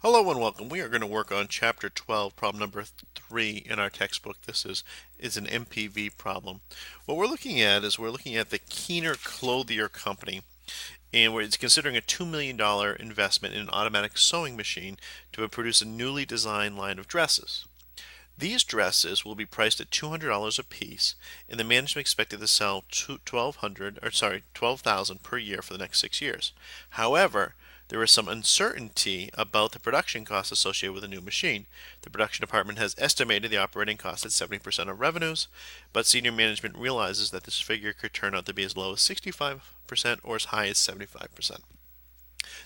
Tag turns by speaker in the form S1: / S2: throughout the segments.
S1: Hello and welcome. We are going to work on Chapter 12, problem number 3 in our textbook. This is an MPV problem. What we're looking at is the Keener Clothier Company, and it's considering a $2 million investment in an automatic sewing machine to produce a newly designed line of dresses. These dresses will be priced at $200 a piece, and the management expected to sell 12,000 per year for the next 6 years. However, there is some uncertainty about the production costs associated with the new machine. The production department has estimated the operating cost at 70% of revenues, but senior management realizes that this figure could turn out to be as low as 65% or as high as 75%.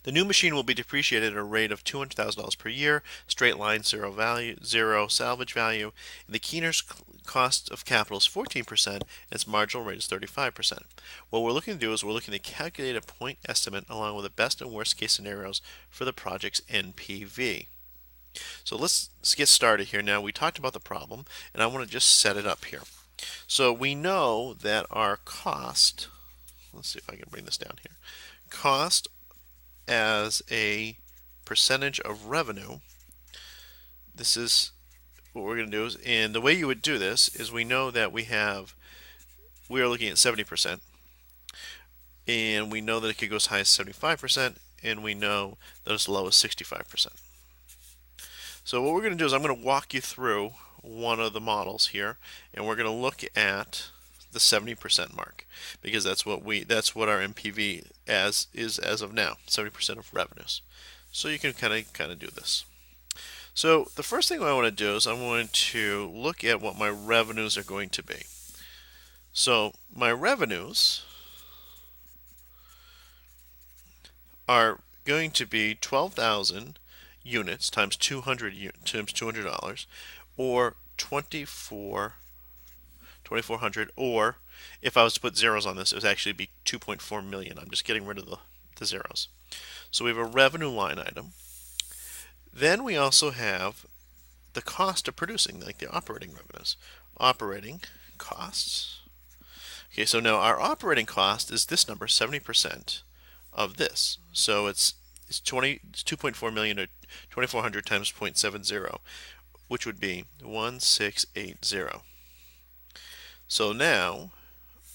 S1: The new machine will be depreciated at a rate of $200,000 per year, straight line, zero salvage value, and the Keener's cost of capital is 14%, and its marginal rate is 35%. What we're looking to do is we're looking to calculate a point estimate along with the best and worst case scenarios for the project's NPV. So let's get started here. Now, we talked about the problem, and I want to just set it up here. So we know that our cost, let's see if I can bring this down here, cost as a percentage of revenue. This is what we're going to do is, and the way you would do this is we know that we are looking at 70%, and we know that it could go as high as 75%, and we know that as low as 65%. So what we're going to do is I'm going to walk you through one of the models here, and we're going to look at the 70% mark, because that's what our MPV is as of now, 70% of revenues. So you can kind of do this. So the first thing I want to do is I'm going to look at what my revenues are going to be. So my revenues are going to be 12,000 units times $200, or 2,400, or if I was to put zeros on this, it would actually be 2.4 million. I'm just getting rid of the zeros. So we have a revenue line item. Then we also have the cost of producing, like the operating revenues. Operating costs. Okay, so now our operating cost is this number, 70% of this. So it's 2.4 million, or 2,400 times 0.70, which would be 1,680. So now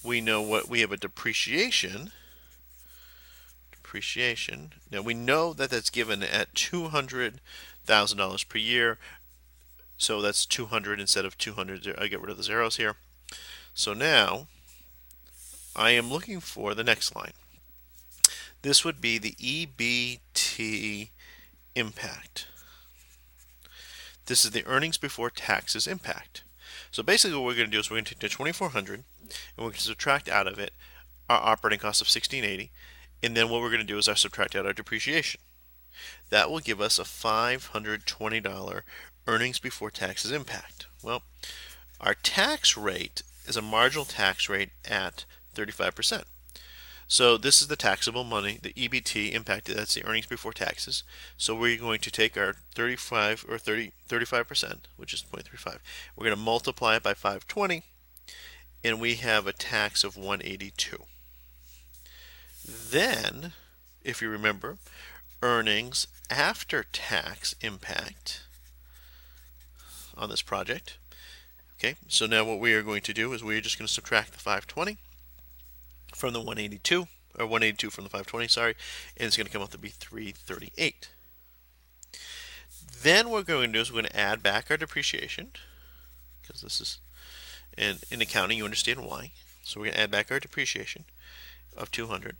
S1: we know what we have a depreciation. Now we know that that's given at $200,000 per year. So that's 200 instead of 200. I get rid of the zeros here. So now I am looking for the next line. This would be the Ebt Impact. This is the earnings before taxes impact. So basically what we're going to do is we're going to take the 2,400 and we're going to subtract out of it our operating cost of 1,680, and then what we're going to do is subtract out our depreciation. That will give us a $520 earnings before taxes impact. Well, our tax rate is a marginal tax rate at 35%. So this is the taxable money, the EBT impact, that's the earnings before taxes. So we're going to take our 35%, which is 0.35. We're going to multiply it by 520, and we have a tax of 182. Then, if you remember, earnings after tax impact on this project. Okay, so now what we are going to do is we're just going to subtract the 520 from the 182, or 182 from the 520, sorry, and it's going to come out to be 338. Then what we're going to do is we're going to add back our depreciation, because this is, and in accounting you understand why. So we're going to add back our depreciation of 200.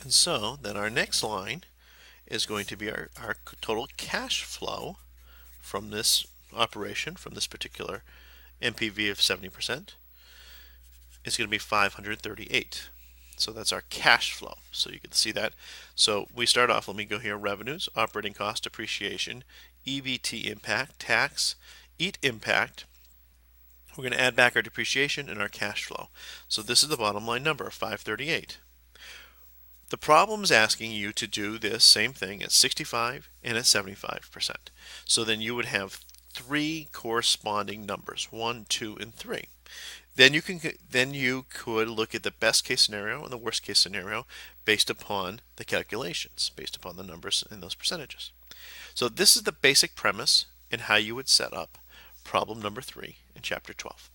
S1: And so then our next line is going to be our total cash flow from this operation, from this particular MPV of 70%. It's going to be 538. So that's our cash flow. So you can see that. So we start off, let me go here, revenues, operating cost, depreciation, EBT impact, tax, EAT impact. We're going to add back our depreciation and our cash flow. So this is the bottom line number, 538. The problem is asking you to do this same thing at 65 and at 75%. So then you would have three corresponding numbers, 1, 2, and 3. then you could look at the best case scenario and the worst case scenario based upon the calculations, based upon the numbers and those percentages. So this is the basic premise and how you would set up problem number 3 in chapter 12.